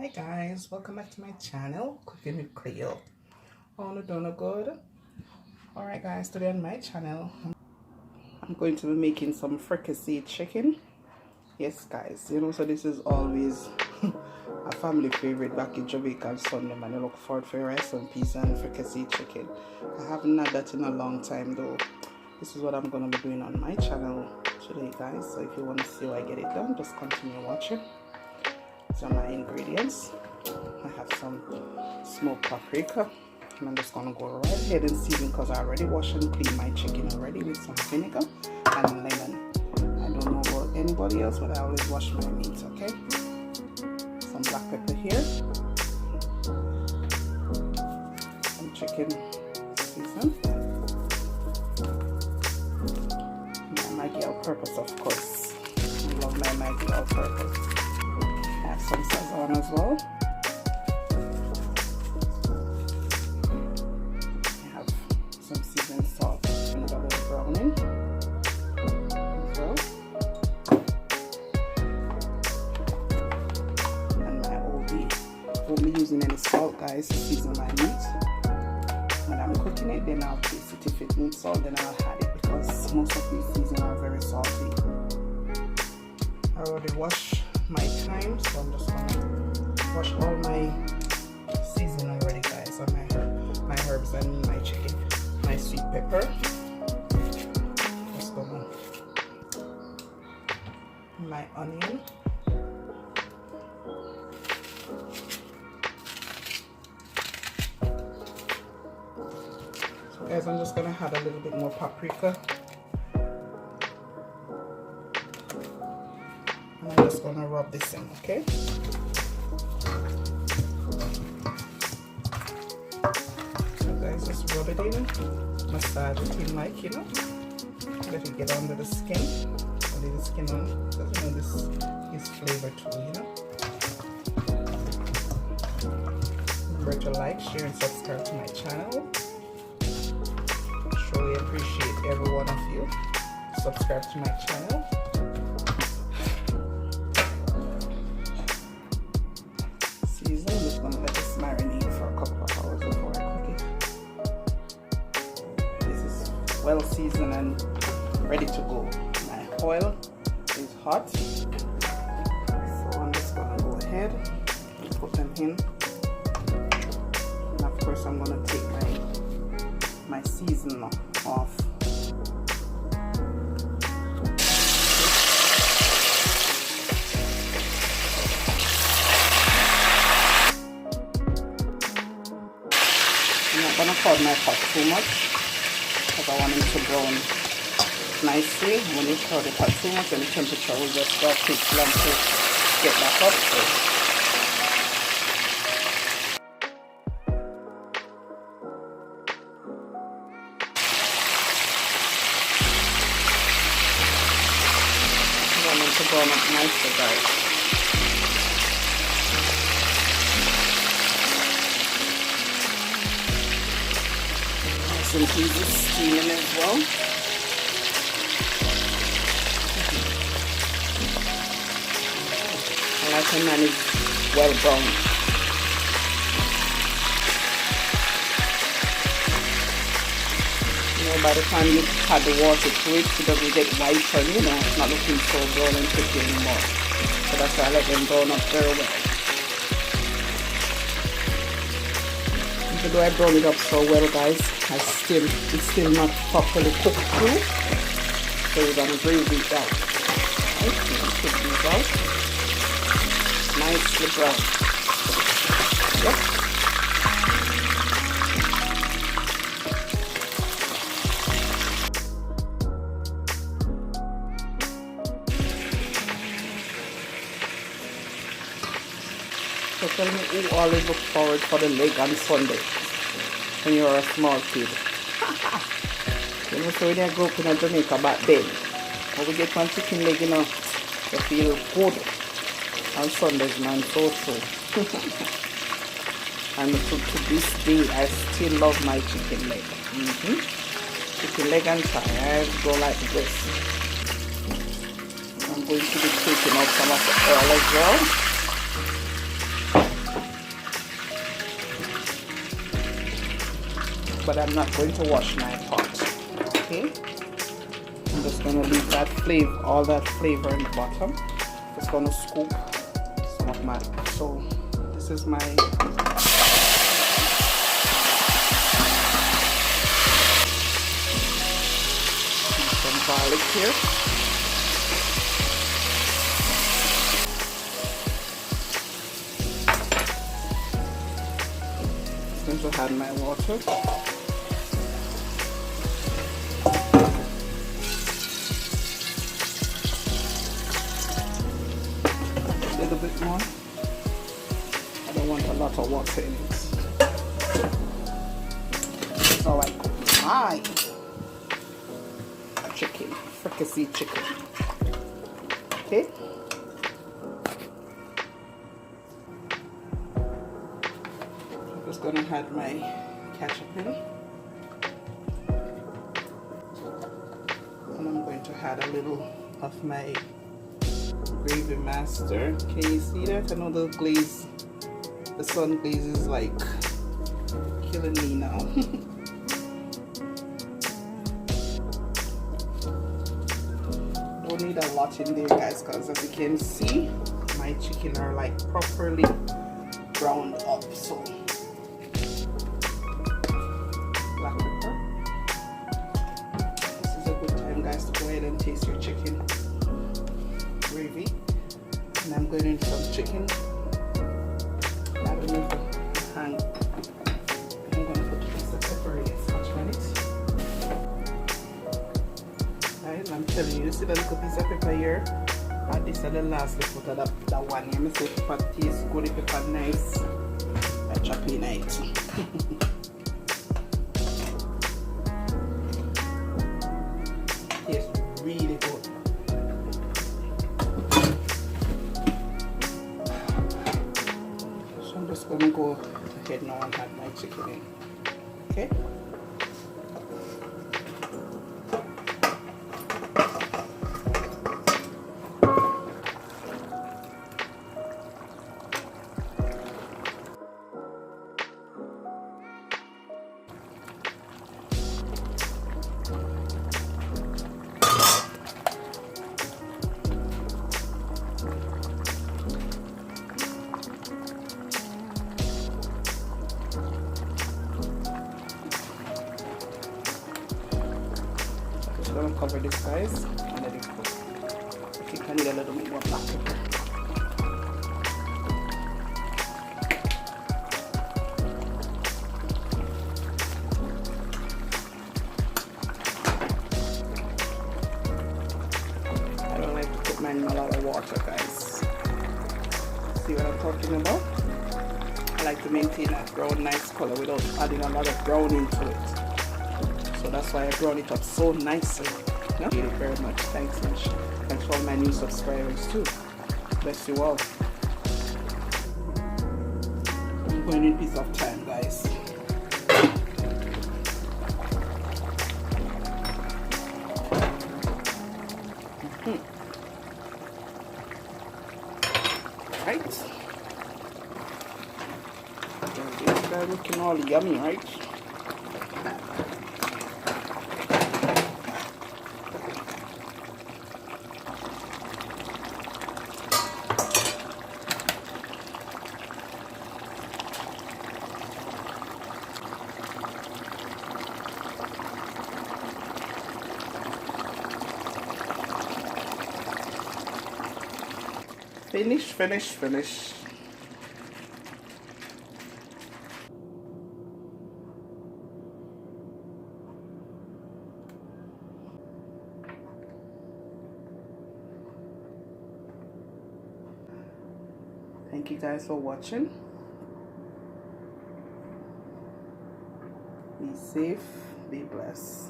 Hi guys, welcome back to my channel, Cooking with Cleo. All doing good. Alright guys, today on my channel, I'm going to be making some fricassee chicken. Yes guys, so this is always a family favorite back in Jamaican Sunday, man. I look forward for rice and peas and fricassee chicken. I haven't had that in a long time though. This is what I'm going to be doing on my channel today guys. So if you want to see how I get it done, just continue watching. These are my ingredients. I have some smoked paprika, and I'm just gonna go right ahead and season because I already washed and cleaned my chicken already with some vinegar and lemon. I don't know about anybody else, but I always wash my meat. Okay, some black pepper here, some chicken season, my Maggi all-purpose, of course. I love my Maggi all-purpose. I have some sazon as well. I have some seasoned salt and double browning as well. And my OB. Won't be using any salt guys to season my meat. When I'm cooking it, then I'll taste it. If it needs salt, then I'll add it because most of these seasons are very salty. I already washed my thyme, so I'm just gonna wash all my seasoning already guys, on my herbs and my chicken, my sweet pepper. Just gonna my onion, so guys, I'm just gonna add a little bit more paprika. I'm just gonna rub this in, okay? So guys, just rub it in, massage it in like, let it get under the skin. Leave the skin on, because this is flavor too, Remember to like, share, and subscribe to my channel. Surely appreciate every one of you. Subscribe to my channel. I'm just going to let this marinate for a couple of hours before I cook it. This is well seasoned and ready to go. My oil is hot, so I'm just going to go ahead and put them in. And of course I'm going to take my seasoning off. I'm not going to crowd my pot too much because I want it to brown nicely. When you crowd the pot too much, then the temperature will just take long to get back up. I want it to brown up nicely, guys. Some pieces steaming as well. I like when mine is well browned. By the time you add the water to it, it doesn't get whiter, it's not looking so brown and pretty anymore. So that's why I let them brown up very well. Even though I brown it up so well guys, it's still not properly cooked through, so we're gonna breathe it out. Right, cook these out nicely brown. Yep. So tell me who always look forward for the leg on Sunday when you're a small kid. So when I grew up in Jamaica back then, when we get one chicken leg, you feel good on Sundays, man, so. And to this day, I still love my chicken leg. Chicken leg and thigh, I go like this. I'm going to be taking out some of the oil as well. but I'm not going to wash my pot. Okay, I'm just going to leave that flavor, all that flavor in the bottom. Just going to scoop some of my, so this is my some garlic here. I'm going to add my water. A little bit more. I don't want a lot of water in it. So I cook my chicken, fricassee chicken. Okay. I'm just gonna add my ketchup in, and I'm going to add a little of my gravy master. Can you see that? I know the glaze, the sun glaze is like killing me now. Don't need a lot in there, guys, because as you can see, my chicken are like properly browned up. So black pepper. This is a good time, guys, to go ahead and taste your chicken gravy. And I'm going into some chicken. I don't know if I'm going to put a piece of pepper in it, scotch on it. Guys, I'm telling you, see that little piece of pepper here? And this is the last little of that one here. I say pepper tastes good, the pepper nice. I chop in it. Tastes really good. So I'm just going to go ahead now and add my chicken in. Okay? I'm going to cover this, guys, and let it cook. I think I need a little bit more black pepper. I don't like to put mine in a lot of water, guys. See what I'm talking about? I like to maintain that brown nice color without adding a lot of brown into it. So that's why I brown it up so nicely. Yeah? Thank you very much. Thanks much. Thanks for all my new subscribers too. Bless you all. I'm going in piece of time, guys. Right. This guy looking all yummy, right? Finish, finish, finish. Thank you guys for watching. Be safe, be blessed.